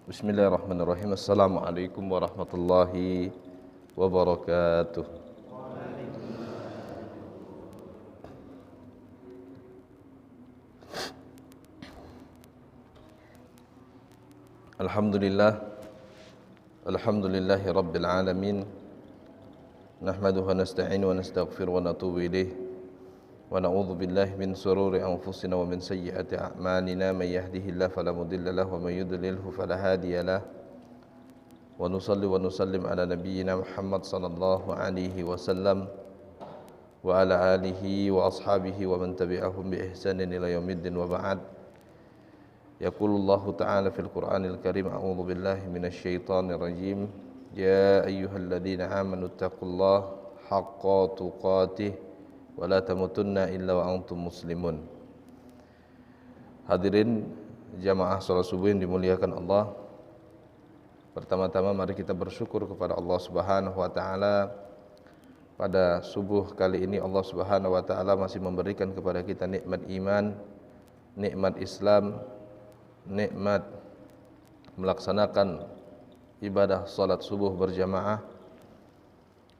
Bismillahirrahmanirrahim. Assalamualaikum warahmatullahi wabarakatuh. Alhamdulillahi rabbil alamin. Nahmaduhu wa nasta'inu wa nastaghfiru wa natubu ilayh. Wa na'udzu billahi min sururi anfusina wa min sayyiati a'malina. May yahdihillahu fala mudilla lahu wa may yudlilhu fala hadiya lahu. Wa nusalli wa nusallim ala nabiyyina Muhammad sallallahu alaihi wasallam wa ala alihi wa ashabihi wa man tabi'ahum bi ihsanin ila yaumiddin wa ba'd. Yaqulullahu ta'ala fil Qur'anil Karim, a'udzu billahi minasy syaithanir rajim. Ya ayyuhalladzina amanu taqullaha haqqa tuqatih wa la tamutunna illa wa antum muslimun. Hadirin jamaah salat subuh yang dimuliakan Allah. Pertama-tama mari kita bersyukur kepada Allah Subhanahu wa taala. Pada subuh kali ini Allah Subhanahu wa taala masih memberikan kepada kita nikmat iman, nikmat Islam, nikmat melaksanakan ibadah salat subuh berjamaah,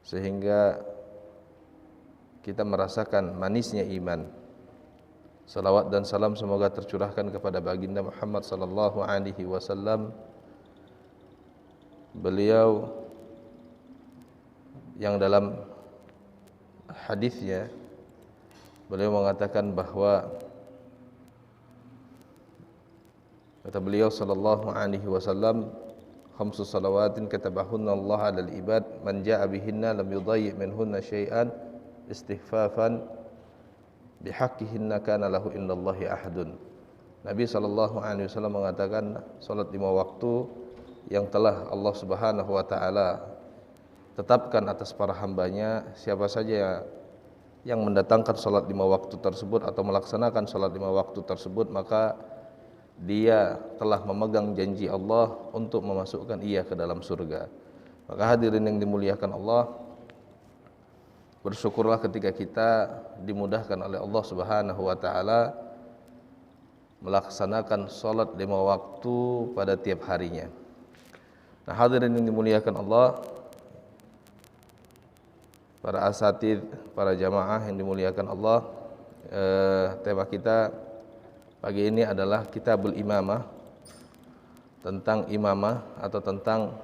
sehingga kita merasakan manisnya iman. Salawat dan salam semoga tercurahkan kepada baginda Muhammad sallallahu alaihi wasallam. Beliau yang dalam hadisnya beliau mengatakan bahwa kata beliau sallallahu alaihi wasallam, khamsu salawatin katabahunna Allah 'alal ibad man jaa'a bihinna lam yudayyi' minhunna syai'an istighfafan bihaqqihinna kana lahu indallahi ahadun. Nabi sallallahu alaihi wasallam mengatakan salat 5 waktu yang telah Allah Subhanahu wa taala tetapkan atas para hambanya, siapa saja yang mendatangkan salat 5 waktu tersebut atau melaksanakan salat 5 waktu tersebut, maka dia telah memegang janji Allah untuk memasukkan ia ke dalam surga. Maka hadirin yang dimuliakan Allah, bersyukurlah ketika kita dimudahkan oleh Allah Subhanahu wa taala melaksanakan salat 5 waktu pada tiap harinya. Nah, hadirin yang dimuliakan Allah, para asatidz, para jamaah yang dimuliakan Allah, tema kita pagi ini adalah Kitabul Imamah, tentang imamah atau tentang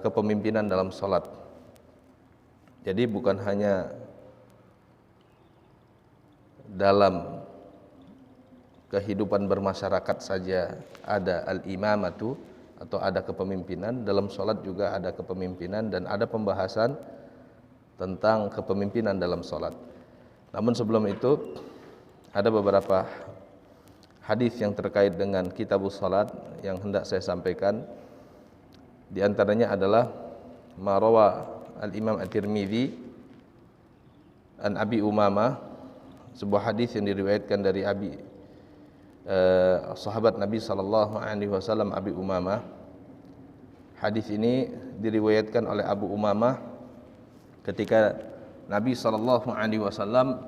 kepemimpinan dalam salat. Jadi bukan hanya dalam kehidupan bermasyarakat saja ada al-imamatu atau ada kepemimpinan, dalam salat juga ada kepemimpinan dan ada pembahasan tentang kepemimpinan dalam salat. Namun sebelum itu ada beberapa hadis yang terkait dengan kitabus salat yang hendak saya sampaikan. Di antaranya adalah marawa al-Imam At-Tirmidzi an Abi Umamah, sebuah hadis yang diriwayatkan dari sahabat Nabi sallallahu alaihi wasallam Abi Umamah. Hadis ini diriwayatkan oleh Abu Umamah ketika Nabi sallallahu alaihi wasallam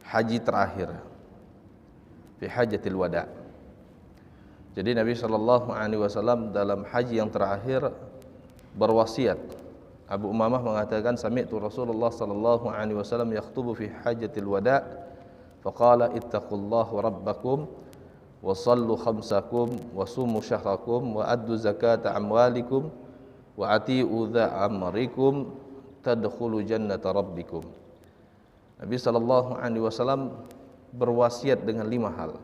haji terakhir, fi hajatil wada. Jadi Nabi sallallahu alaihi wasallam dalam haji yang terakhir berwasiat. Abu Umamah mengatakan, sami'tu Rasulullah sallallahu alaihi wasallam yakhutubu fi hajatil wada, faqala ittaqullaha rabbakum wa sallu khamsakum wa sumu syahrakum wa addu zakata amwalikum wa ati'u dha amrikum tadkhulu jannata rabbikum. Nabi sallallahu alaihi wasallam berwasiat dengan 5 hal.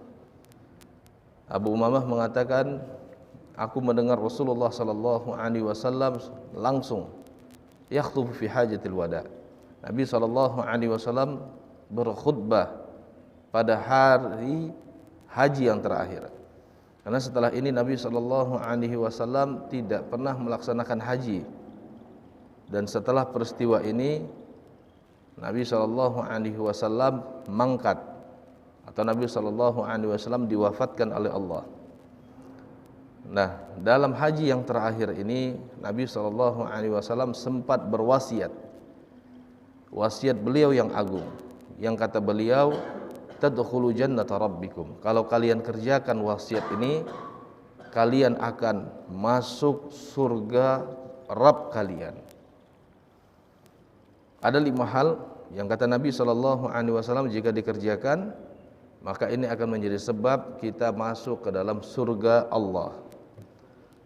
Abu Umamah mengatakan, aku mendengar Rasulullah sallallahu alaihi wasallam langsung yakhtub fi hajatil wada. Nabi sallallahu alaihi wasallam berkhutbah pada hari haji yang terakhir. Karena setelah ini Nabi sallallahu alaihi wasallam tidak pernah melaksanakan haji. Dan setelah peristiwa ini Nabi sallallahu alaihi wasallam mangkat, atau Nabi sallallahu alaihi wasallam diwafatkan oleh Allah. Nah, dalam haji yang terakhir ini Nabi sallallahu alaihi wasallam sempat berwasiat. Wasiat beliau yang agung, yang kata beliau, tadkhulu jannata rabbikum. Kalau kalian kerjakan wasiat ini, kalian akan masuk surga Rabb kalian. Ada 5 hal yang kata Nabi SAW jika dikerjakan, maka ini akan menjadi sebab kita masuk ke dalam surga Allah.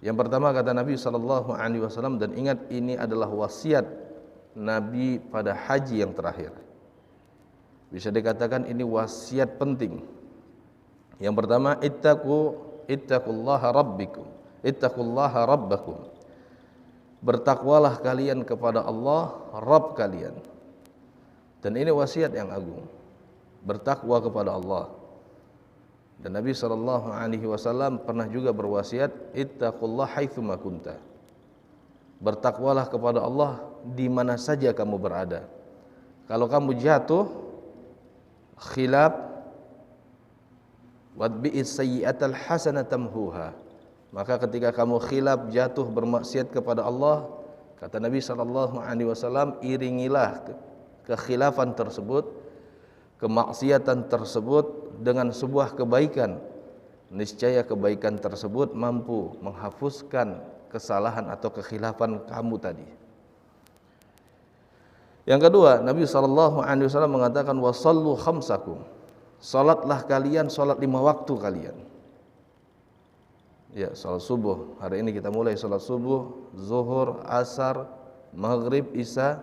Yang pertama kata Nabi SAW, dan ingat ini adalah wasiat Nabi pada haji yang terakhir. Bisa dikatakan ini wasiat penting. Yang pertama, ittaqullaha rabbakum. Bertakwalah kalian kepada Allah, Rabb kalian. Dan ini wasiat yang agung. Bertakwa kepada Allah. Dan Nabi SAW pernah juga berwasiat, ittaqullaha haitsuma kunta. Bertakwalah kepada Allah di mana saja kamu berada. Kalau kamu jatuh khilaf, wadbi'is sayyi'atal hasanatamhuha, maka ketika kamu khilaf, jatuh bermaksiat kepada Allah, kata Nabi SAW, iringilah kekhilafan tersebut, kemaksiatan tersebut dengan sebuah kebaikan. Niscaya kebaikan tersebut mampu menghapuskan kesalahan atau kekhilafan kamu tadi. Yang kedua, Nabi SAW mengatakan, wasallu khamsakum. Salatlah kalian, salat 5 waktu kalian. Ya, salat subuh. Hari ini kita mulai salat subuh, zuhur, asar, maghrib, isya.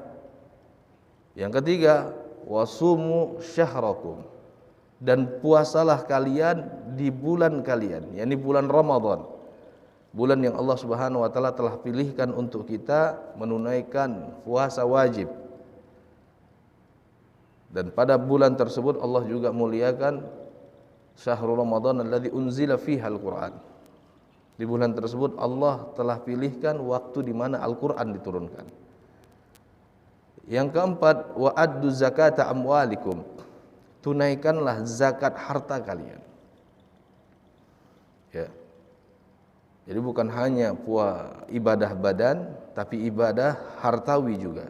Yang ketiga, wasumu syahrakum. Dan puasalah kalian di bulan kalian, yakni bulan Ramadan. Bulan yang Allah Subhanahu wa taala telah pilihkan untuk kita menunaikan puasa wajib. Dan pada bulan tersebut Allah juga muliakan syahrul Ramadan alladzi unzila fiha al-Qur'an. Di bulan tersebut Allah telah pilihkan waktu di mana Al-Qur'an diturunkan. Yang keempat, wa addu zakata amwalikum. Tunaikanlah zakat harta kalian. Ya. Jadi bukan hanya ibadah badan, tapi ibadah hartawi juga.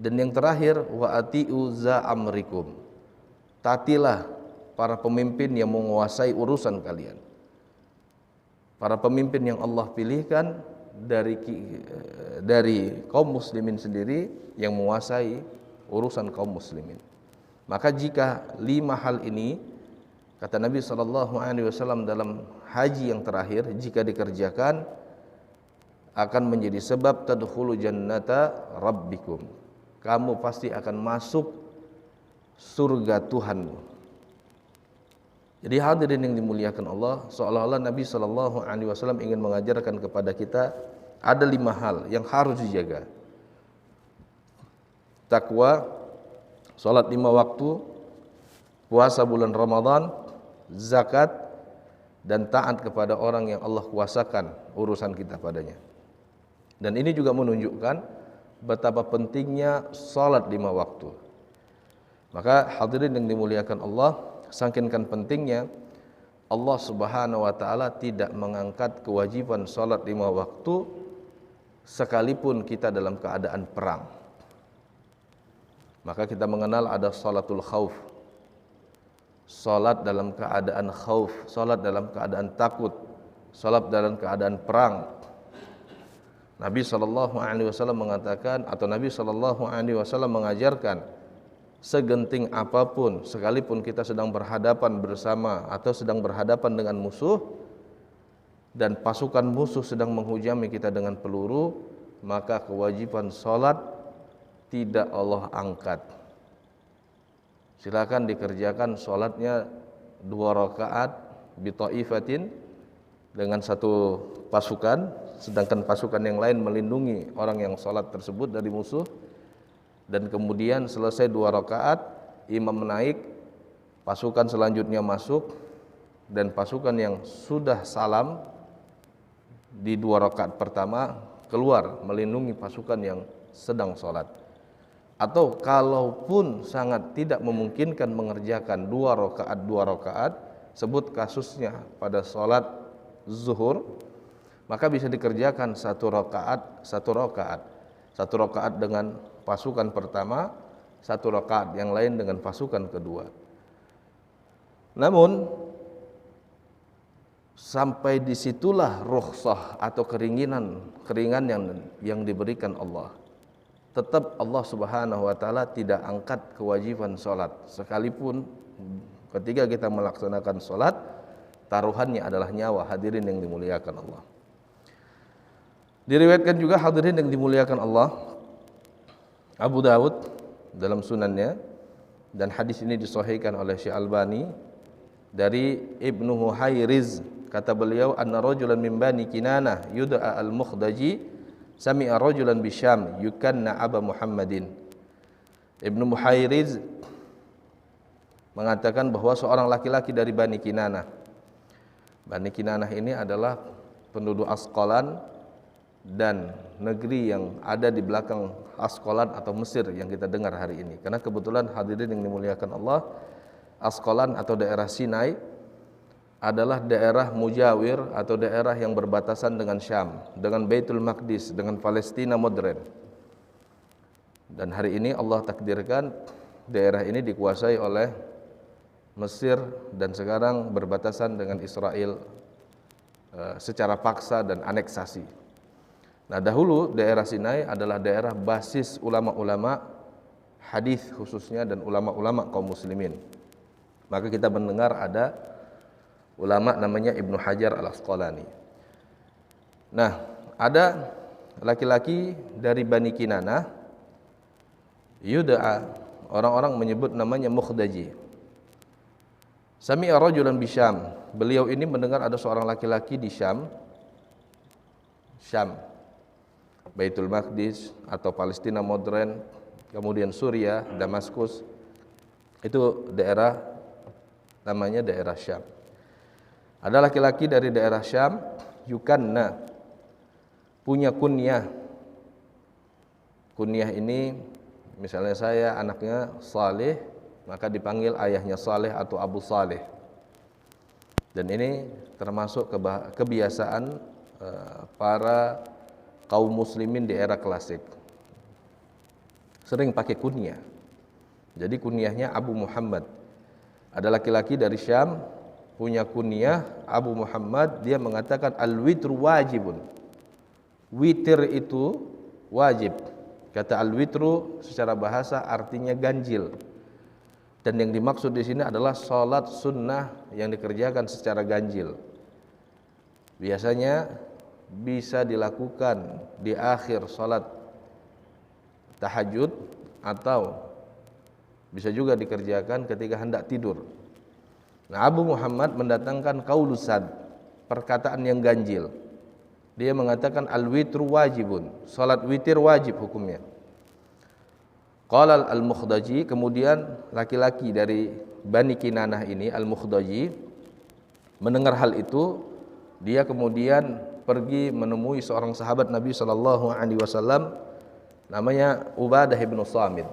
Dan yang terakhir, wa atiu za amrikum. Taatilah para pemimpin yang menguasai urusan kalian. Para pemimpin yang Allah pilihkan dari kaum muslimin sendiri yang menguasai urusan kaum muslimin. Maka jika 5 hal ini, kata Nabi SAW dalam haji yang terakhir, jika dikerjakan akan menjadi sebab tadkhulu jannata rabbikum. Kamu pasti akan masuk surga Tuhanmu. Jadi hadirin yang dimuliakan Allah, seolah-olah Nabi SAW ingin mengajarkan kepada kita ada 5 hal yang harus dijaga. Takwa, salat 5 waktu, puasa bulan Ramadan, zakat, dan taat kepada orang yang Allah kuasakan urusan kita padanya. Dan ini juga menunjukkan betapa pentingnya salat 5 waktu. Maka hadirin yang dimuliakan Allah, saking pentingnya Allah Subhanahu wa taala tidak mengangkat kewajiban salat 5 waktu sekalipun kita dalam keadaan perang. Maka kita mengenal ada salatul khauf. Salat dalam keadaan khauf, salat dalam keadaan takut, salat dalam keadaan perang. Nabi SAW mengatakan, atau Nabi SAW mengajarkan, segenting apapun, sekalipun kita sedang berhadapan bersama atau sedang berhadapan dengan musuh, dan pasukan musuh sedang menghujami kita dengan peluru, maka kewajiban salat tidak Allah angkat. Silakan dikerjakan salatnya 2 rakaat bitaifatin dengan satu pasukan, sedangkan pasukan yang lain melindungi orang yang salat tersebut dari musuh. Dan kemudian selesai 2 rakaat, imam menaik, pasukan selanjutnya masuk, dan pasukan yang sudah salam di 2 rakaat pertama keluar melindungi pasukan yang sedang salat. Atau kalaupun sangat tidak memungkinkan mengerjakan 2 rakaat, sebut kasusnya pada salat zuhur, maka bisa dikerjakan 1 rakaat dengan pasukan pertama, 1 rakaat yang lain dengan pasukan kedua. Namun sampai disitulah rukhsah atau keringan yang diberikan Allah. Tetap Allah Subhanahu wa taala tidak angkat kewajiban salat, sekalipun ketika kita melaksanakan salat taruhannya adalah nyawa. Hadirin yang dimuliakan Allah. Diriwayatkan juga, hadirin yang dimuliakan Allah, Abu Dawud dalam sunannya, dan hadis ini disahihkan oleh Syekh Albani dari Ibnu Huhairiz, kata beliau, anna rajulan min bani Kinanah yud'a al-Mukhdaji sami'a rajulan bisyam yukanna Aba Muhammadin. Ibnu Huhairiz mengatakan bahwa seorang laki-laki dari Bani Kinanah. Bani Kinanah ini adalah penduduk Asqalan dan negeri yang ada di belakang Asqalan atau Mesir yang kita dengar hari ini. Karena kebetulan hadirin yang dimuliakan Allah, Asqalan atau daerah Sinai adalah daerah mujawir atau daerah yang berbatasan dengan Syam, dengan Baitul Maqdis, dengan Palestina modern. Dan hari ini Allah takdirkan daerah ini dikuasai oleh Mesir dan sekarang berbatasan dengan Israel secara paksa dan aneksasi. Nah, dahulu daerah Sinai adalah daerah basis ulama-ulama hadis khususnya dan ulama-ulama kaum muslimin. Maka kita mendengar ada ulama namanya Ibnu Hajar Al-Asqalani. Nah, ada laki-laki dari Bani Kinanah, yud'a, orang-orang menyebut namanya Mukhdaji. Sami'a rajulan bisyam. Beliau ini mendengar ada seorang laki-laki di Syam, Baitul Maqdis atau Palestina modern, kemudian Suriah, Damaskus. Itu daerah namanya daerah Syam. Ada laki-laki dari daerah Syam, yukanna, punya kunyah. Kunyah ini misalnya saya anaknya Saleh, maka dipanggil ayahnya Saleh atau Abu Saleh. Dan ini termasuk kebiasaan para kaum muslimin di era klasik. Sering pakai kunyah. Jadi kunyahnya Abu Muhammad. Ada laki-laki dari Syam punya kunyah Abu Muhammad, dia mengatakan al-witru wajibun. Witir itu wajib. Kata al-witru secara bahasa artinya ganjil. Dan yang dimaksud di sini adalah salat sunnah yang dikerjakan secara ganjil. Biasanya bisa dilakukan di akhir salat tahajud atau bisa juga dikerjakan ketika hendak tidur. Nah, Abu Muhammad mendatangkan qaulusad, perkataan yang ganjil. Dia mengatakan al-witru wajibun, salat witir wajib hukumnya. Qala al-Mukhdaji, kemudian laki-laki dari Bani Kinanah ini, al-Mukhdaji, mendengar hal itu, dia kemudian pergi menemui seorang sahabat Nabi sallallahu alaihi wasallam namanya Ubadah bin Samit.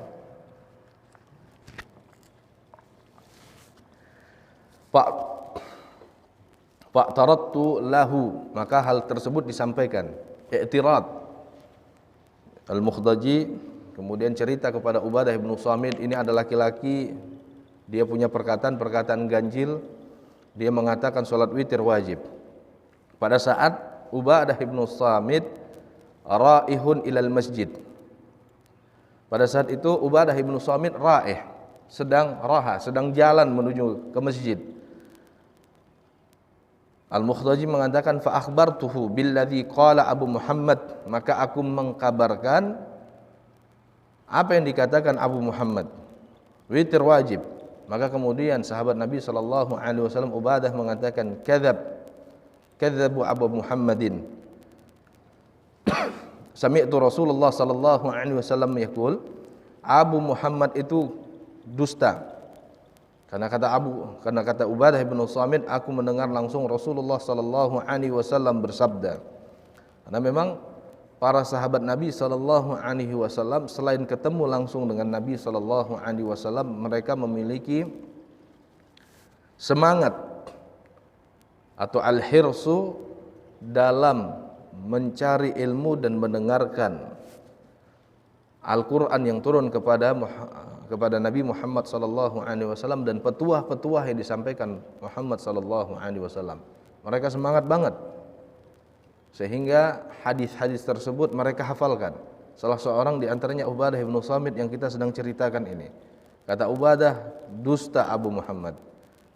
Pak tarattu lahu, maka hal tersebut disampaikan. I'tirad. Al-Mukhdaji kemudian cerita kepada Ubadah bin Samit, ini ada laki-laki, dia punya perkataan ganjil, dia mengatakan salat witir wajib. Pada saat Ubadah bin Samit raihun ilal masjid. Pada saat itu Ubadah bin Samit raih, sedang jalan menuju ke masjid. Al-Mukhdaji mengatakan fa akhbartuhu billadzi qala Abu Muhammad, maka aku mengkabarkan apa yang dikatakan Abu Muhammad, witir wajib. Maka kemudian sahabat Nabi sallallahu alaihi wasallam Ubadah mengatakan kadzabu Abu Muhammadin. Sami'tu Rasulullah sallallahu alaihi wasallam yaqul, Abu Muhammad itu dusta. Karena kata Ubadah bin Samit, aku mendengar langsung Rasulullah sallallahu alaihi wasallam bersabda. Karena memang para sahabat Nabi sallallahu alaihi wasallam selain ketemu langsung dengan Nabi sallallahu alaihi wasallam, mereka memiliki semangat atau al-hirsu dalam mencari ilmu dan mendengarkan Al-Quran yang turun kepada Nabi Muhammad sallallahu alaihi wasallam dan petuah-petuah yang disampaikan Muhammad sallallahu alaihi wasallam. Mereka semangat banget sehingga hadis-hadis tersebut mereka hafalkan. Salah seorang di antaranya Ubadah bin Samit yang kita sedang ceritakan ini. Kata Ubadah, dusta Abu Muhammad.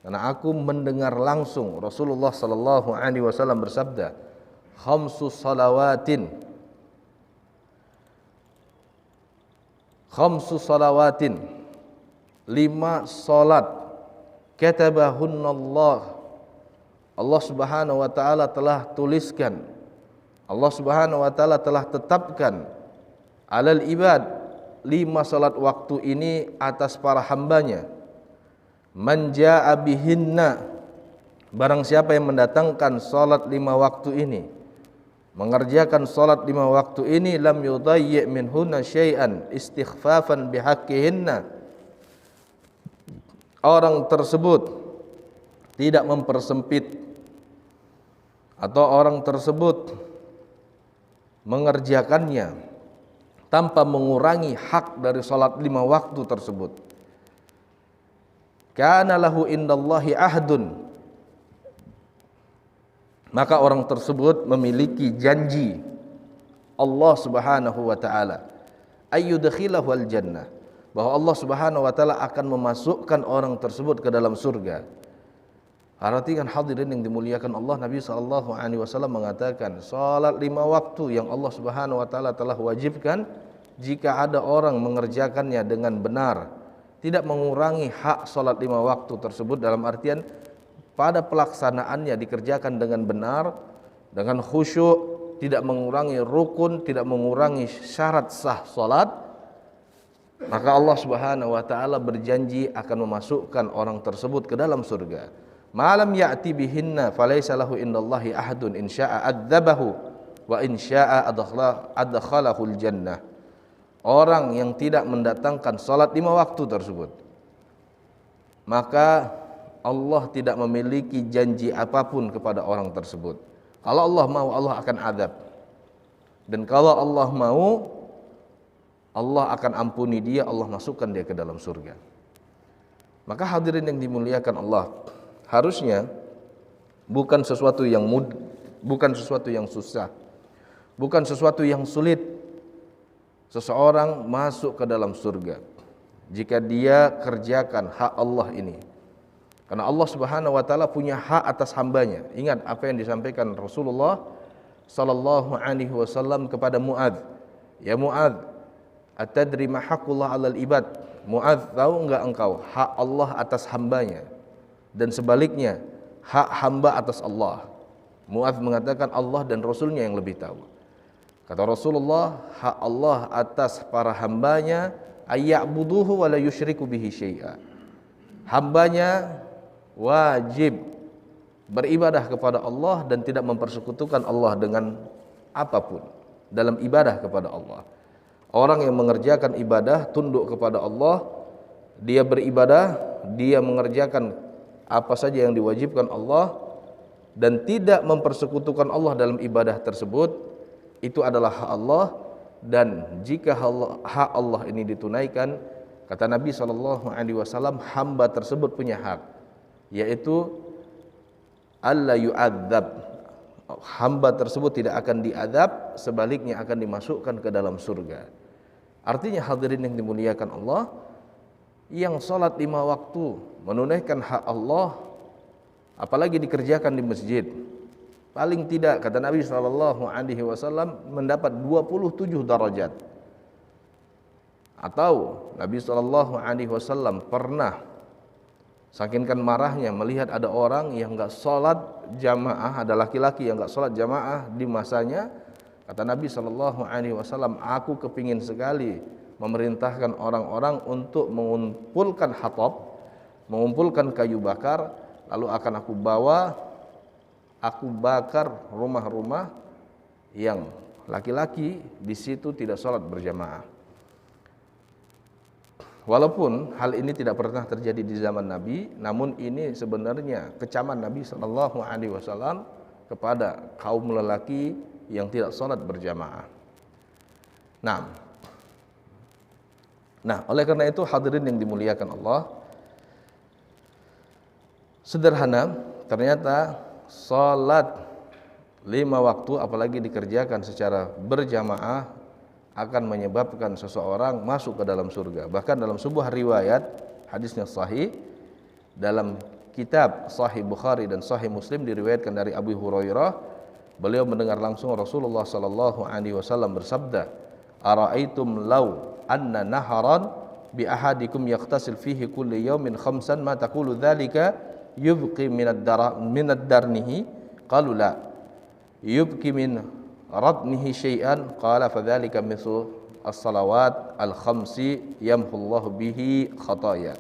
Karena aku mendengar langsung Rasulullah sallallahu alaihi wasallam bersabda, "Khamsu salawatin khamsu salawatin 5 salat katabahunallah Allah Subhanahu wa taala telah tuliskan, Allah Subhanahu wa taala telah tetapkan alal ibad 5 salat waktu ini atas para hambanya. Man jaa bihinna, barang siapa yang mendatangkan salat 5 waktu ini, mengerjakan salat 5 waktu ini, lam yudayyi' minhunna syai'an istighfafan bihaqqihinna, orang tersebut tidak mempersempit atau orang tersebut mengerjakannya tanpa mengurangi hak dari salat 5 waktu tersebut. Kana lahu indallahi ahdun, maka orang tersebut memiliki janji Allah Subhanahu wa taala ayyudkhilahu al-jannah, bahwa Allah Subhanahu wa taala akan memasukkan orang tersebut ke dalam surga. Perhatikan hadirin yang dimuliakan Allah, Nabi sallallahu alaihi wasallam mengatakan, salat 5 waktu yang Allah Subhanahu wa taala telah wajibkan, jika ada orang mengerjakannya dengan benar, tidak mengurangi hak salat 5 waktu tersebut, dalam artian pada pelaksanaannya dikerjakan dengan benar, dengan khusyuk, tidak mengurangi rukun, tidak mengurangi syarat sah salat, maka Allah Subhanahu wa taala berjanji akan memasukkan orang tersebut ke dalam surga. Malam ya'ti bihinna falaysa lahu indallahi ahadun in syaa'a adzabahu wa in syaa'a adkhalahul jannah. Orang yang tidak mendatangkan salat 5 waktu tersebut, maka Allah tidak memiliki janji apapun kepada orang tersebut. Kalau Allah mau, Allah akan azab. Dan kalau Allah mau, Allah akan ampuni dia, Allah masukkan dia ke dalam surga. Maka hadirin yang dimuliakan Allah, harusnya bukan sesuatu yang bukan sesuatu yang susah, bukan sesuatu yang sulit seseorang masuk ke dalam surga jika dia kerjakan hak Allah ini. Karena Allah Subhanahu wa taala punya hak atas hambanya. Ingat apa yang disampaikan Rasulullah sallallahu alaihi wasallam kepada Muadz. Ya Muadz, atadri ma haqqullah 'alal ibad? Muadz, tahu enggak engkau hak Allah atas hambanya? Dan sebaliknya, hak hamba atas Allah. Muadz mengatakan Allah dan Rasulnya yang lebih tahu. Kata Rasulullah, hak Allah atas para hambanya ayya'buduhu wa la yusyriku bihi syai'a. Hambanya wajib beribadah kepada Allah dan tidak mempersekutukan Allah dengan apapun dalam ibadah kepada Allah. Orang yang mengerjakan ibadah tunduk kepada Allah, dia beribadah, dia mengerjakan apa saja yang diwajibkan Allah dan tidak mempersekutukan Allah dalam ibadah tersebut, itu adalah hak Allah. Dan jika hak Allah ini ditunaikan, kata Nabi SAW, hamba tersebut punya hak, yaitu alla yu'adzab, hamba tersebut tidak akan diazab, sebaliknya akan dimasukkan ke dalam surga. Artinya hadirin yang dimuliakan Allah, yang salat 5 waktu menunaikan hak Allah, apalagi dikerjakan di masjid, paling tidak kata Nabi SAW mendapat 27 darajat. Atau Nabi SAW pernah sakingkan marahnya melihat ada orang yang enggak salat jamaah, ada laki-laki yang enggak salat jamaah di masanya. Kata Nabi SAW, aku kepingin sekali memerintahkan orang-orang untuk mengumpulkan hatab, mengumpulkan kayu bakar, lalu akan aku bakar rumah-rumah yang laki-laki di situ tidak salat berjamaah. Walaupun hal ini tidak pernah terjadi di zaman Nabi, namun ini sebenarnya kecaman Nabi SAW kepada kaum lelaki yang tidak salat berjamaah. Nah, Nah, oleh karena itu hadirin yang dimuliakan Allah, sederhana, ternyata salat 5 waktu apalagi dikerjakan secara berjamaah akan menyebabkan seseorang masuk ke dalam surga. Bahkan dalam sebuah riwayat hadisnya sahih dalam kitab Sahih Bukhari dan Sahih Muslim diriwayatkan dari Abu Hurairah, beliau mendengar langsung Rasulullah sallallahu alaihi wasallam bersabda, "Ara'aitum law anna naharan bi ahadikum yaqtasil fihi kulli yawmin khamsan ma taqulu dzalika yubqi minad darnihi?" Qalu la. Yubqi min radnihi syai'an? Qala fadzalika mithlu as-salawat al-khamsi yamhullahu bihi khataya.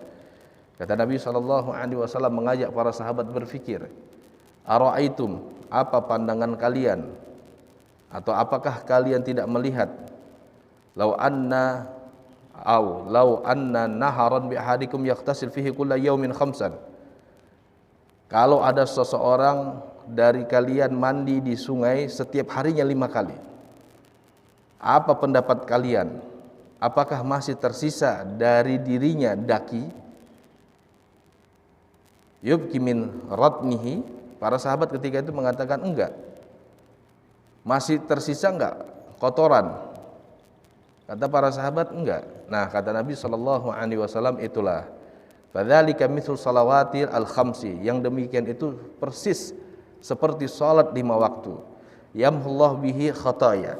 Kata Nabi SAW mengajak para sahabat berfikir, ara'aitum, apa pandangan kalian, atau apakah kalian tidak melihat, law anna naharan bi ahadikum yaqtasil fihi kulla yaumin khamsan, kalau ada seseorang dari kalian mandi di sungai setiap harinya 5 kali, apa pendapat kalian? Apakah masih tersisa dari dirinya daki? Yubki min radnihi. Para sahabat ketika itu mengatakan enggak. Masih tersisa enggak kotoran? Kata para sahabat enggak. Nah, kata Nabi SAW itulah, fadzalika mithlu salawatil al-khamsi, yang demikian itu persis seperti salat 5 waktu. Yamhullahu bihi khataya.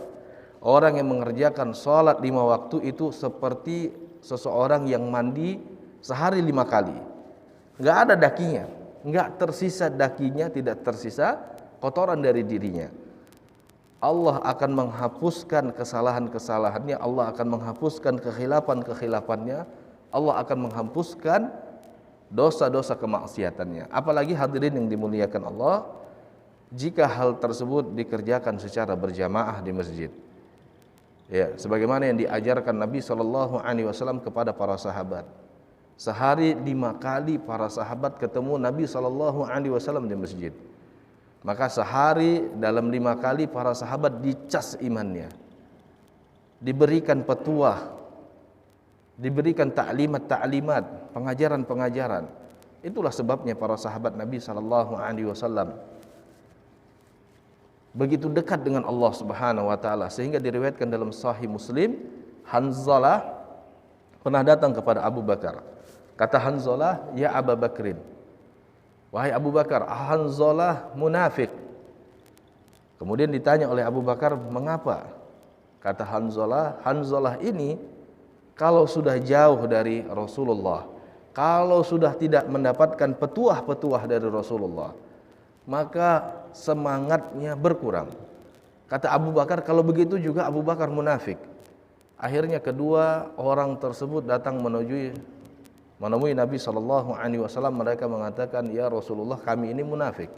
Orang yang mengerjakan salat 5 waktu itu seperti seseorang yang mandi sehari 5 kali. Enggak ada dakinya, enggak tersisa dakinya, tidak tersisa kotoran dari dirinya. Allah akan menghapuskan kesalahan-kesalahannya, Allah akan menghapuskan kekhilafan-kekhilafan-nya, Allah akan menghapuskan dosa-dosa kemaksiatannya. Apalagi hadirin yang dimuliakan Allah, jika hal tersebut dikerjakan secara berjamaah di masjid. Ya, sebagaimana yang diajarkan Nabi SAW kepada para sahabat. Sehari 5 kali para sahabat ketemu Nabi SAW di masjid. Maka sehari dalam 5 kali para sahabat dicas imannya, diberikan petuah, diberikan taklimat, pengajaran-pengajaran. Itulah sebabnya para sahabat Nabi SAW begitu dekat dengan Allah Subhanahu wa taala, sehingga diriwayatkan dalam Sahih Muslim, Hanzalah pernah datang kepada Abu Bakar. Kata Hanzalah, "Ya Abu Bakrin, wahai Abu Bakar, Hanzalah munafik." Kemudian ditanya oleh Abu Bakar, "Mengapa?" Kata Hanzalah, "Hanzalah ini kalau sudah jauh dari Rasulullah, kalau sudah tidak mendapatkan petuah-petuah dari Rasulullah, maka semangatnya berkurang." Kata Abu Bakar, kalau begitu juga Abu Bakar munafik. Akhirnya kedua orang tersebut datang menemui Nabi SAW. Mereka mengatakan, "Ya Rasulullah, kami ini munafik."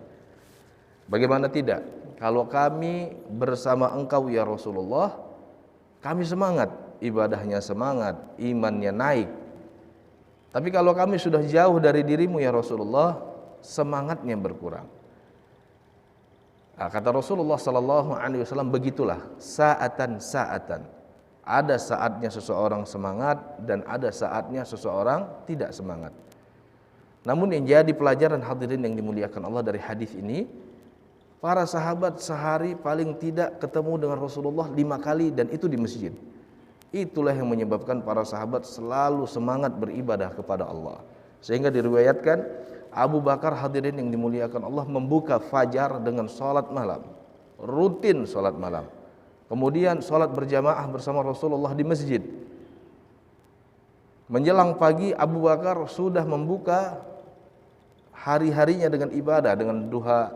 Bagaimana tidak? Kalau kami bersama engkau ya Rasulullah, kami semangat, ibadahnya semangat, imannya naik. Tapi kalau kami sudah jauh dari dirimu ya Rasulullah, semangatnya berkurang. Nah, kata Rasulullah SAW, begitulah, saatan. Ada saatnya seseorang semangat dan ada saatnya seseorang tidak semangat. Namun yang jadi pelajaran hadirin yang dimuliakan Allah dari hadis ini, para sahabat sehari paling tidak ketemu dengan Rasulullah 5 kali, dan itu di masjid. Itulah yang menyebabkan para sahabat selalu semangat beribadah kepada Allah. Sehingga diriwayatkan Abu Bakar, hadirin yang dimuliakan Allah, membuka fajar dengan sholat malam, rutin sholat malam. Kemudian sholat berjamaah bersama Rasulullah di masjid. Menjelang pagi Abu Bakar sudah membuka hari-harinya dengan ibadah, dengan duha,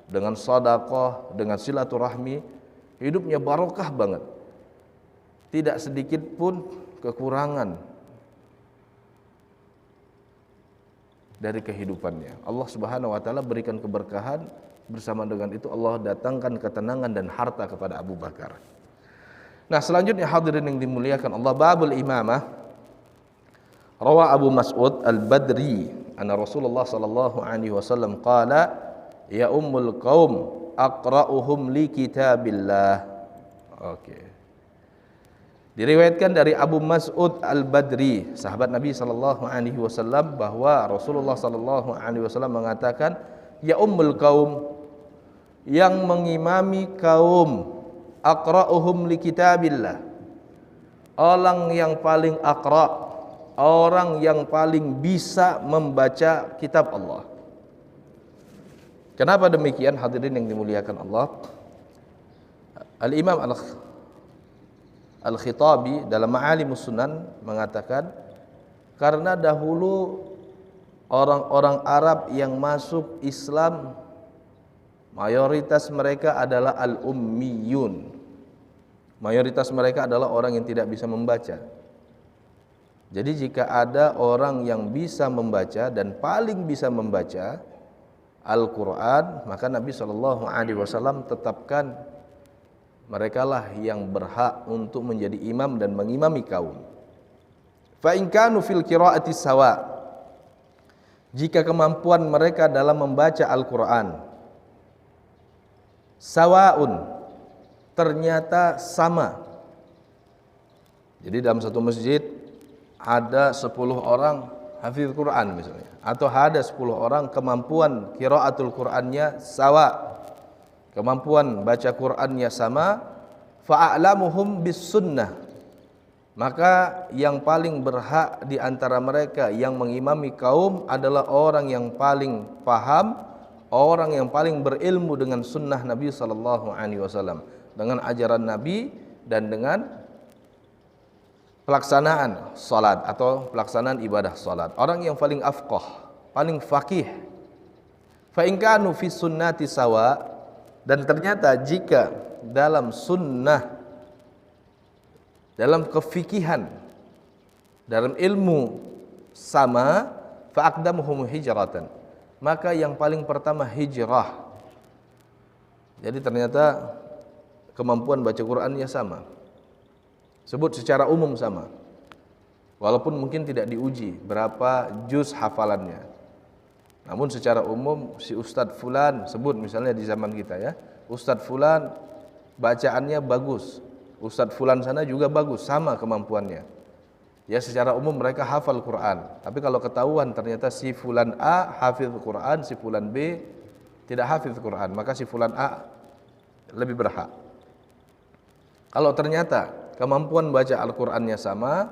dengan sedekah, dengan silaturahmi. Hidupnya barokah banget. Tidak sedikit pun kekurangan dari kehidupannya. Allah Subhanahu wa taala berikan keberkahan. Bersama dengan itu Allah datangkan ketenangan dan harta kepada Abu Bakar. Nah, selanjutnya hadirin yang dimuliakan Allah, babul imamah. Rawa Abu Mas'ud Al-Badri anna Rasulullah sallallahu alaihi wasallam qala, "Ya ummul qaum aqra'uhum li kitabillah." Oke. Diriwayatkan dari Abu Mas'ud Al-Badri, sahabat Nabi sallallahu alaihi wasallam, bahwa Rasulullah sallallahu alaihi wasallam mengatakan, "Ya ummul kaum," yang mengimami kaum, aqra'uhum li kitabillah, orang yang paling aqra', orang yang paling bisa membaca kitab Allah. Kenapa demikian, hadirin yang dimuliakan Allah? Al-Imam Al-Khitabi dalam Ma'alimus Sunan mengatakan, karena dahulu orang-orang Arab yang masuk Islam mayoritas mereka adalah al-ummiyun. Mayoritas mereka adalah orang yang tidak bisa membaca. Jadi jika ada orang yang bisa membaca dan paling bisa membaca Al-Quran, maka Nabi SAW tetapkan mereka lah yang berhak untuk menjadi imam dan mengimami kaum. Fa in kanu fil qiraati sawa, jika kemampuan mereka dalam membaca Al-Quran sawaun, ternyata sama. Jadi dalam satu masjid ada 10 orang hafiz Quran misalnya, atau ada 10 orang kemampuan qiraatul Qur'annya sawa, kemampuan baca Qur'annya sama, fa'alamuhum bis sunnah, maka yang paling berhak di antara mereka yang mengimami kaum adalah orang yang paling paham, orang yang paling berilmu dengan sunnah Nabi sallallahu alaihi wasallam, dengan ajaran Nabi dan dengan pelaksanaan salat atau pelaksanaan ibadah salat. Orang yang paling afqah, paling faqih. Fa in kanu fi sunnati sawa, dan ternyata jika dalam sunnah, dalam kefikihan, dalam ilmu sama, fa aqdamuhum hijratan, maka yang paling pertama hijrah. Jadi ternyata kemampuan baca Qur'annya sama, sebut secara umum sama, walaupun mungkin tidak diuji berapa juz hafalannya. Namun secara umum si Ustadz Fulan, sebut misalnya di zaman kita ya, Ustadz Fulan bacaannya bagus, Ustadz Fulan sana juga bagus, sama kemampuannya. Ya secara umum mereka hafal Quran. Tapi kalau ketahuan ternyata si Fulan A hafidh Quran, si Fulan B tidak hafidh Quran, maka si Fulan A lebih berhak. Kalau ternyata kemampuan baca Al-Qur'annya sama,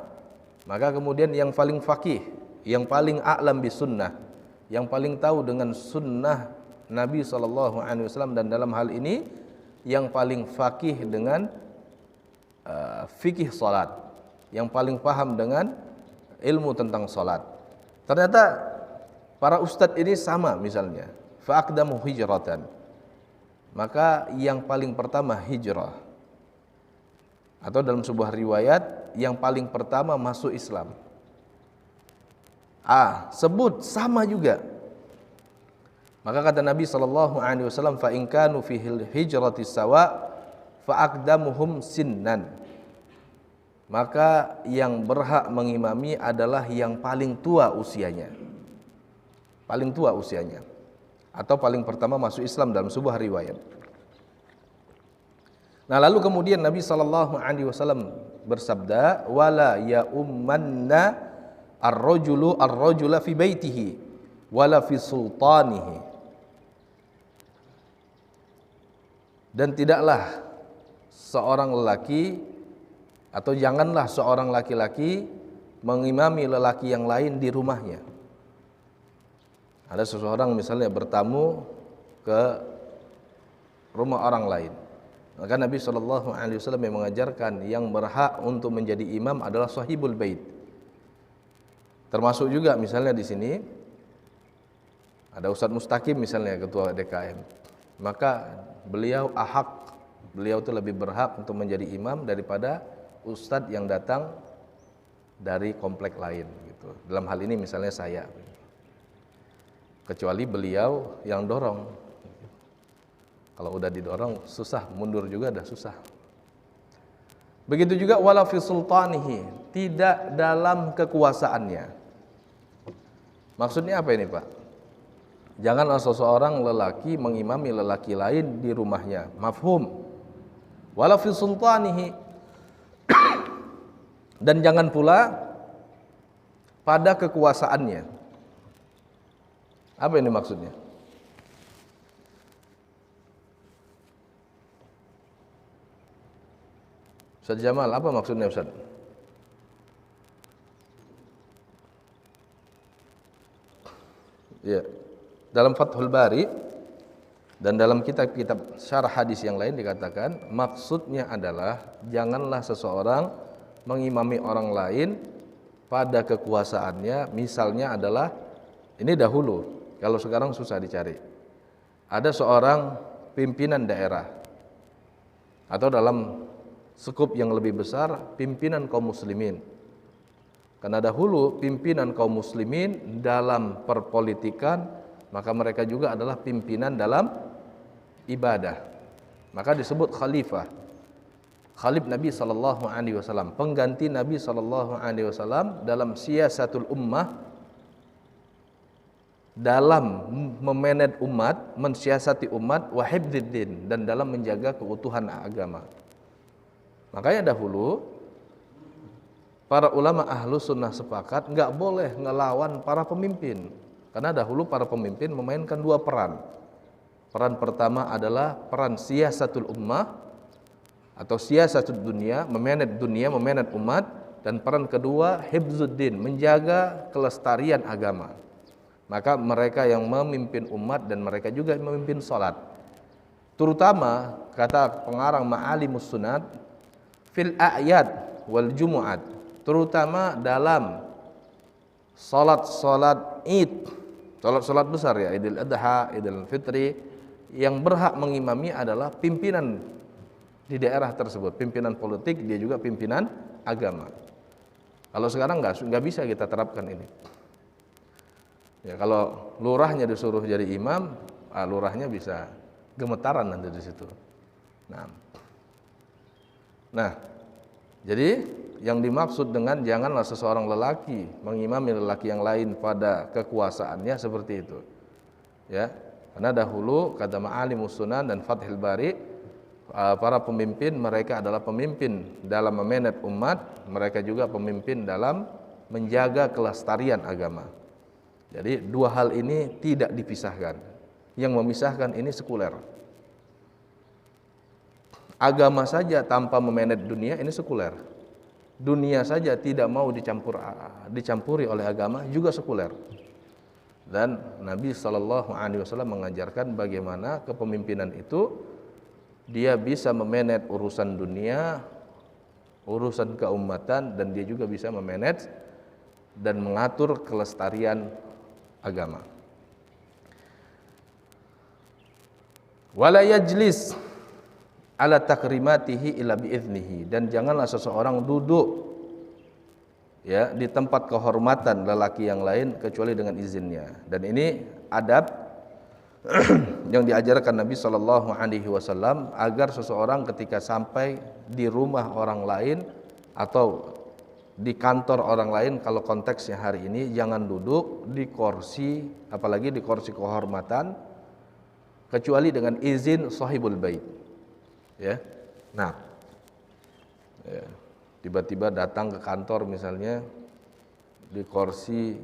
maka kemudian yang paling faqih, yang paling a'lam bis sunnah, yang paling tahu dengan sunnah Nabi SAW, dan dalam hal ini yang paling faqih dengan fikih salat, yang paling paham dengan ilmu tentang salat. Ternyata para ustadz ini sama misalnya, fa'aqdamu hijratan, maka yang paling pertama hijrah. Atau dalam sebuah riwayat yang paling pertama masuk Islam. Sebut sama juga. Maka kata Nabi SAW, fa in kanu fi hijrati sawa fa aqdamuhum sinnan, maka yang berhak mengimami adalah yang paling tua usianya. Paling tua usianya, atau paling pertama masuk Islam dalam sebuah riwayat. Nah, lalu kemudian Nabi SAW bersabda, wala ya ummanna ar-rajula fi baitihi wala fi sultanihi, dan tidaklah seorang lelaki, atau janganlah seorang laki-laki mengimami lelaki yang lain di rumahnya. Ada seseorang misalnya bertamu ke rumah orang lain, maka Nabi SAW yang mengajarkan yang berhak untuk menjadi imam adalah sahibul bait. Termasuk juga misalnya di sini ada Ustadz Mustaqim misalnya, ketua DKM, maka beliau itu lebih berhak untuk menjadi imam daripada ustadz yang datang dari komplek lain gitu. Dalam hal ini misalnya saya, kecuali beliau yang dorong. Kalau udah didorong susah, mundur juga dah susah. Begitu juga wala fi sultanihi, tidak dalam kekuasaannya. Maksudnya apa ini, Pak? Janganlah seseorang lelaki mengimami lelaki lain di rumahnya. Mafhum. Wala fi sultanihi, Dan jangan pula pada kekuasaannya. Apa ini maksudnya? Ustaz Jamal, apa maksudnya Ustaz? Ya. Dalam Fathul Bari dan dalam kitab-kitab syarah hadis yang lain dikatakan maksudnya adalah janganlah seseorang mengimami orang lain pada kekuasaannya. Misalnya adalah ini dahulu, kalau sekarang susah dicari. Ada seorang pimpinan daerah atau dalam skup yang lebih besar pimpinan kaum muslimin. Karena dahulu pimpinan kaum muslimin dalam perpolitikan, maka mereka juga adalah pimpinan dalam ibadah. Maka disebut khalifah. Khalif Nabi sallallahu alaihi wasallam, pengganti Nabi sallallahu alaihi wasallam dalam siasatul ummah, dalam memanage umat, mensiasati umat, wa hifdziddin, dan dalam menjaga keutuhan agama. Makanya dahulu para ulama ahlu sunnah sepakat nggak boleh ngelawan para pemimpin, karena dahulu para pemimpin memainkan dua peran. Peran pertama adalah peran siasatul ummah atau siasatul dunia, memanage umat, dan peran kedua hifzuddin, menjaga kelestarian agama. Maka mereka yang memimpin umat dan mereka juga yang memimpin salat. Terutama kata pengarang Ma'alimus Sunnat fil a'yad wal jumu'at, terutama dalam salat-salat Id, salat-salat besar ya, Idul Adha, Idul Fitri, yang berhak mengimami adalah pimpinan di daerah tersebut, pimpinan politik, dia juga pimpinan agama. Kalau sekarang nggak bisa kita terapkan ini. Ya, kalau lurahnya disuruh jadi imam, lurahnya bisa gemetaran nanti di situ. Nah, jadi yang dimaksud dengan janganlah seseorang lelaki mengimami lelaki yang lain pada kekuasaannya seperti itu. Ya, karena dahulu kata Ma'alimus Sunan dan Fathul Bari, para pemimpin mereka adalah pemimpin dalam memanage umat, mereka juga pemimpin dalam menjaga kelestarian agama. Jadi dua hal ini tidak dipisahkan. Yang memisahkan ini sekuler. Agama saja tanpa memanage dunia ini sekuler. Dunia saja tidak mau dicampuri oleh agama juga sekuler. Dan Nabi sallallahu alaihi wasallam mengajarkan bagaimana kepemimpinan itu dia bisa memanage urusan dunia, urusan keumatan, dan dia juga bisa memanage dan mengatur kelestarian agama. Wala yajlis ala takrimatihi illa biiznihi, dan janganlah seseorang duduk ya di tempat kehormatan lelaki yang lain kecuali dengan izinnya. Dan ini adab yang diajarkan Nabi Shallallahu Alaihi Wasallam agar seseorang ketika sampai di rumah orang lain atau di kantor orang lain, kalau konteksnya hari ini, jangan duduk di kursi, apalagi di kursi kehormatan, kecuali dengan izin sahibul bait. Ya, nah, ya, tiba-tiba datang ke kantor misalnya di kursi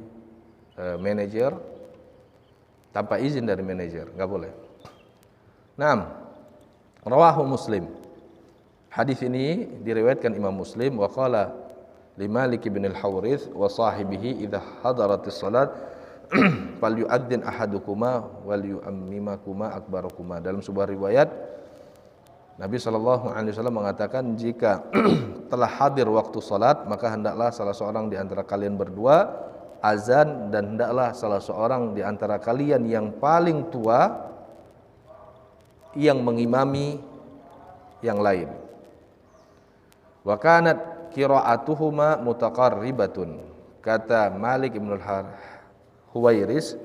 manajer tanpa izin dari manajer, nggak boleh. Nah, rawahu Muslim. Hadis ini diriwayatkan Imam Muslim. Wa qala li Malik bin al-Hawrits wa sahibihi idza hadaratis salat falyu'adzin ahadukuma wal yu'ammimakuma akbarukuma. Dalam sebuah riwayat Nabi sallallahu alaihi wasallam mengatakan, jika telah hadir waktu salat, maka hendaklah salah seorang di antara kalian berdua azan, dan hendaklah salah seorang di antara kalian yang paling tua yang mengimami yang lain. Wa kanat qira'atuhuma mutaqarribatun, kata Malik bin Huwairis,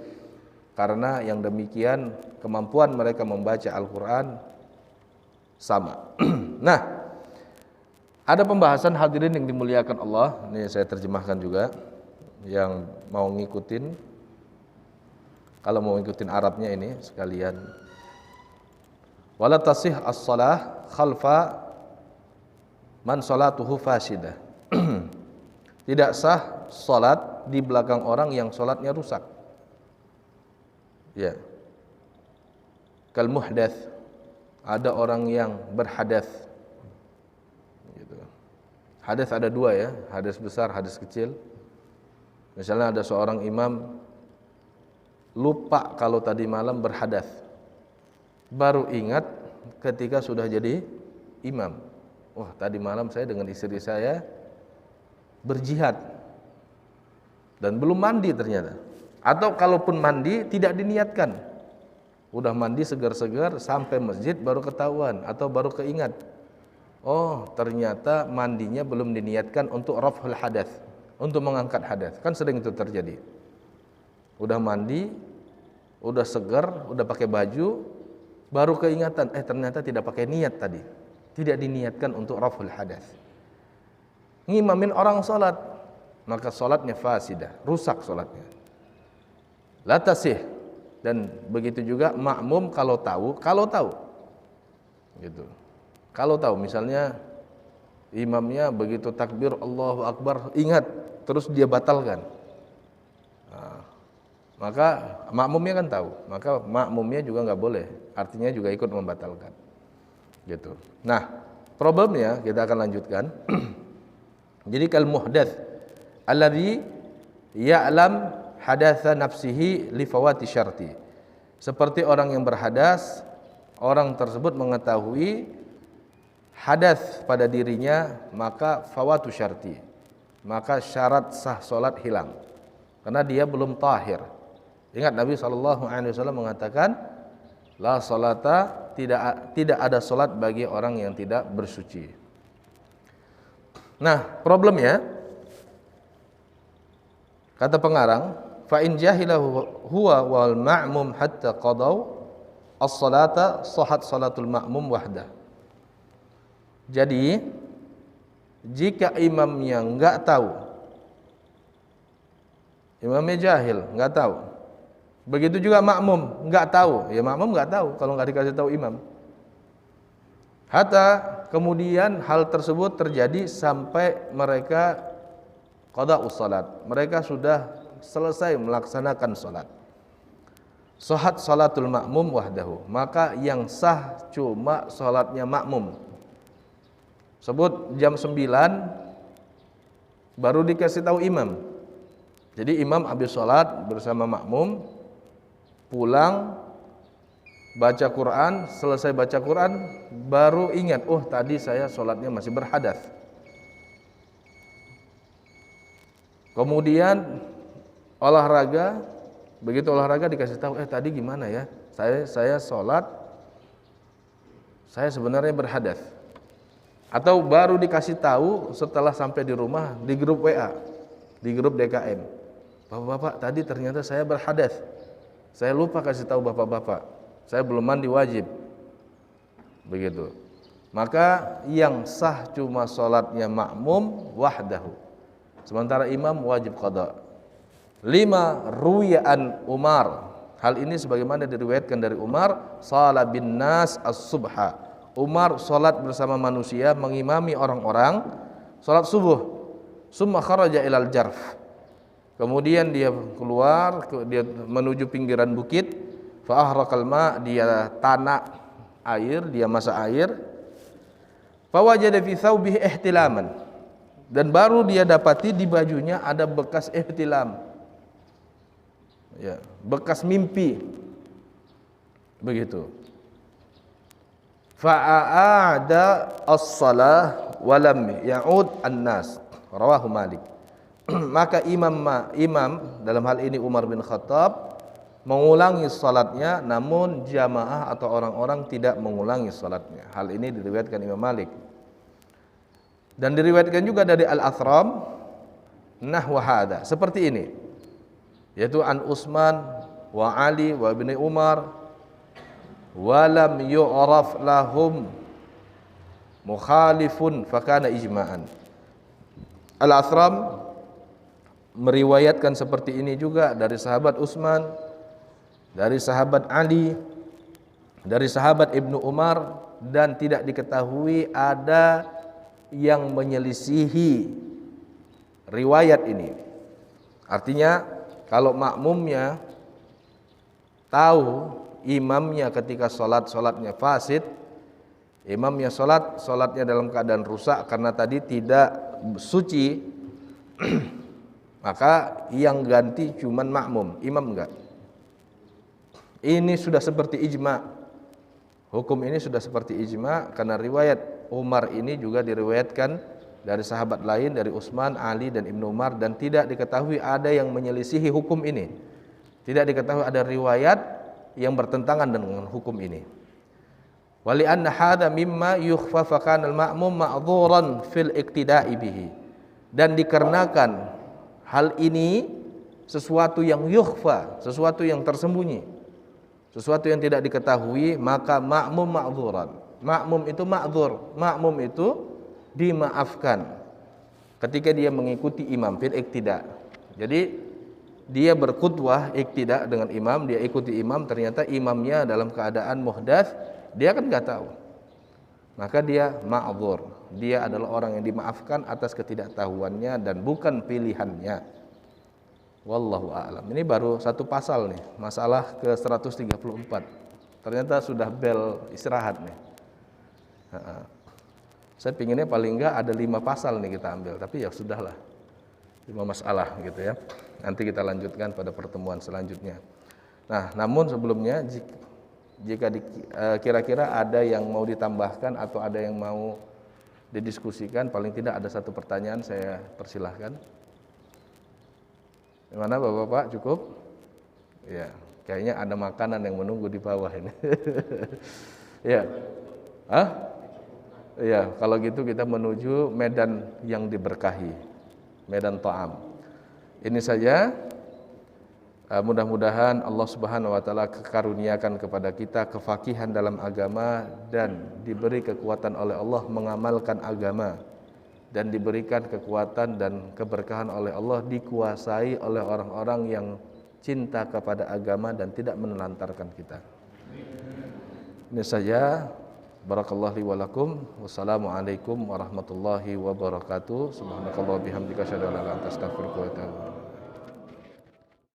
karena yang demikian kemampuan mereka membaca Al-Qur'an sama. Nah, ada pembahasan hadirin yang dimuliakan Allah. Ini saya terjemahkan juga. Yang mau ngikutin, kalau mau ngikutin Arabnya ini sekalian. Wala tasih as-shalah khalfa man salatuhu fasidah. Tidak sah salat di belakang orang yang salatnya rusak. Ya. Kal muhdats, ada orang yang berhadas. Gitu. Hadas ada dua ya, hadas besar, hadas kecil. Misalnya ada seorang imam lupa kalau tadi malam berhadas, baru ingat ketika sudah jadi imam. Wah, tadi malam saya dengan istri saya berjihad dan belum mandi ternyata. Atau kalaupun mandi tidak diniatkan, udah mandi segar-segar sampai masjid baru ketahuan atau baru keingat, oh ternyata mandinya belum diniatkan untuk raf'ul hadas, untuk mengangkat hadas. Kan sering itu terjadi, udah mandi, udah segar, udah pakai baju, baru keingatan, ternyata tidak pakai niat tadi, tidak diniatkan untuk raf'ul hadas. Ngimamin orang salat, maka salatnya fasidah, rusak salatnya, la tasih. Dan begitu juga makmum kalau tahu gitu. Kalau tahu misalnya imamnya begitu takbir Allahu Akbar ingat, terus dia batalkan, nah, maka makmumnya kan tahu, maka makmumnya juga nggak boleh, artinya juga ikut membatalkan gitu. Nah, problemnya kita akan lanjutkan. Jadi kal muhdats alladzi ya'lam hadatsa nafsihi li fawati syarti. Seperti orang yang berhadas, orang tersebut mengetahui hadas pada dirinya, maka fawatu syarti, maka syarat sah salat hilang karena dia belum tahir. Ingat Nabi SAW mengatakan, la salata, tidak ada salat bagi orang yang tidak bersuci. Nah, problemnya kata pengarang, fa in jahilahu huwa wal ma'mum hatta qadau as-salata sahat salatul ma'mum wahdah. Jadi jika imamnya enggak tahu, imamnya jahil, enggak tahu, begitu juga makmum enggak tahu, ya makmum enggak tahu kalau enggak dikasih tahu imam, hatta kemudian hal tersebut terjadi sampai mereka qada'us salat, mereka sudah selesai melaksanakan salat. Sahat salatul makmum wahdahu, maka yang sah cuma salatnya makmum. Sebut jam 9 baru dikasih tahu imam. Jadi imam habis salat bersama makmum, pulang baca Quran, selesai baca Quran baru ingat, oh tadi saya salatnya masih berhadas. Kemudian olahraga, begitu olahraga dikasih tahu, tadi gimana ya, saya sholat, saya sebenarnya berhadas. Atau baru dikasih tahu setelah sampai di rumah di grup WA, di grup DKM, bapak-bapak tadi ternyata saya berhadas, saya lupa kasih tahu bapak-bapak, saya belum mandi wajib, begitu. Maka yang sah cuma sholatnya makmum wahdahu, sementara imam wajib qada. 5 ruwi'an Umar, hal ini sebagaimana diriwayatkan dari Umar, shala bin nas as-subha, Umar salat bersama manusia mengimami orang-orang salat subuh, summa kharaja ilal jarf, kemudian dia keluar, dia menuju pinggiran bukit, fa ahraqal ma, dia tanak air, dia masak air, fa wajada fi thawbihi ihtilaman, dan baru dia dapati di bajunya ada bekas ihtilam, ya, bekas mimpi, begitu. Fa'aada as-salah walam ya'ud an-nas, rawahu Malik. Maka imam dalam hal ini Umar bin Khattab mengulangi salatnya, namun jamaah atau orang-orang tidak mengulangi salatnya. Hal ini diriwayatkan Imam Malik. Dan diriwayatkan juga dari Al-Athram nahwa hada, seperti ini, yaitu an Utsman wa Ali wa ibni Umar walam yu'raf lahum mukhalifun fakana ijma'an. Al-Athram meriwayatkan seperti ini juga dari sahabat Utsman, dari sahabat Ali, dari sahabat Ibnu Umar, dan tidak diketahui ada yang menyelisihi riwayat ini. Artinya kalau makmumnya tahu imamnya ketika sholatnya fasid, imamnya sholatnya dalam keadaan rusak karena tadi tidak suci, maka yang ganti cuman makmum, imam enggak. Ini sudah seperti ijma. Hukum ini sudah seperti ijma karena riwayat Umar ini juga diriwayatkan dari sahabat lain, dari Utsman, Ali dan Ibnu Umar, dan tidak diketahui ada yang menyelisihi hukum ini. Tidak diketahui ada riwayat yang bertentangan dengan hukum ini. Wali anna hadza mimma yukhfa fa kana al-ma'mum ma'dhuran fil iktida'i bihi. Dan dikarenakan hal ini sesuatu yang yukhfa, sesuatu yang tersembunyi, sesuatu yang tidak diketahui, maka makmum ma'dhuran. Makmum itu ma'dzur, makmum itu dimaafkan ketika dia mengikuti imam fil iktida. Jadi dia berkhutbah iktida dengan imam, dia ikuti imam, ternyata imamnya dalam keadaan muhdats, dia kan nggak tahu, maka dia ma'dzur, dia adalah orang yang dimaafkan atas ketidaktahuannya dan bukan pilihannya. Wallahu a'lam. Ini baru satu pasal nih, masalah ke 134. Ternyata sudah bel istirahat nih. Saya pinginnya paling enggak ada 5 pasal nih kita ambil, tapi ya sudahlah, 5 masalah gitu ya. Nanti kita lanjutkan pada pertemuan selanjutnya. Nah, namun sebelumnya jika kira-kira ada yang mau ditambahkan atau ada yang mau didiskusikan, paling tidak ada satu pertanyaan, saya persilahkan. Gimana Bapak-bapak, cukup? Ya, kayaknya ada makanan yang menunggu di bawah ini. Ya. Hah? Ya, kalau gitu kita menuju medan yang diberkahi, medan ta'am. Ini saja. Mudah-mudahan Allah Subhanahu wa taala karuniakan kepada kita kefakihan dalam agama dan diberi kekuatan oleh Allah mengamalkan agama, dan diberikan kekuatan dan keberkahan oleh Allah dikuasai oleh orang-orang yang cinta kepada agama dan tidak menelantarkan kita. Ini saja. Barakallahu li wa lakum. Wassalamualaikum warahmatullahi wabarakatuh. Subhanakallah bihamdika asyhadu an la ilaha illa anta astaghfiruka wa atubu ilaik.